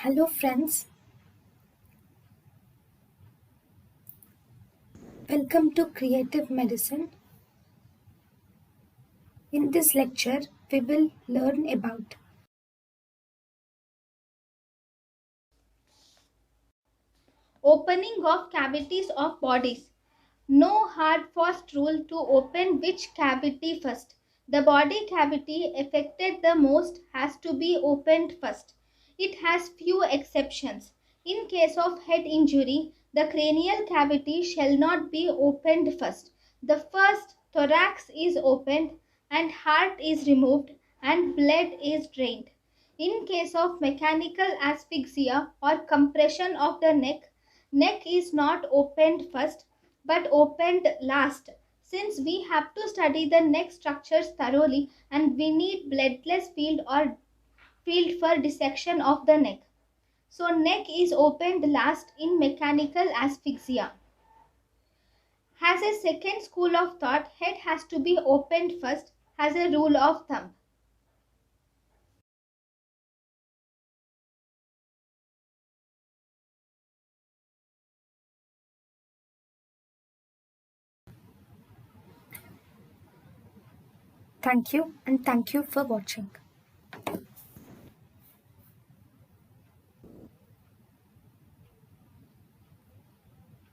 Hello, friends. Welcome to Creative Medicine. In this lecture, we will learn about Opening of cavities of bodies. No hard fast rule to open which cavity first. The body cavity affected the most has to be opened first. It has few exceptions. In case of head injury, the cranial cavity shall not be opened first. The first thorax is opened and heart is removed and blood is drained. In case of mechanical asphyxia or compression of the neck is not opened first but opened last. Since we have to study the neck structures thoroughly and we need bloodless field or field for dissection of the neck. So neck is opened last in mechanical asphyxia. Has a second school of thought, head has to be opened first, has a rule of thumb. thank you and thank you for watching.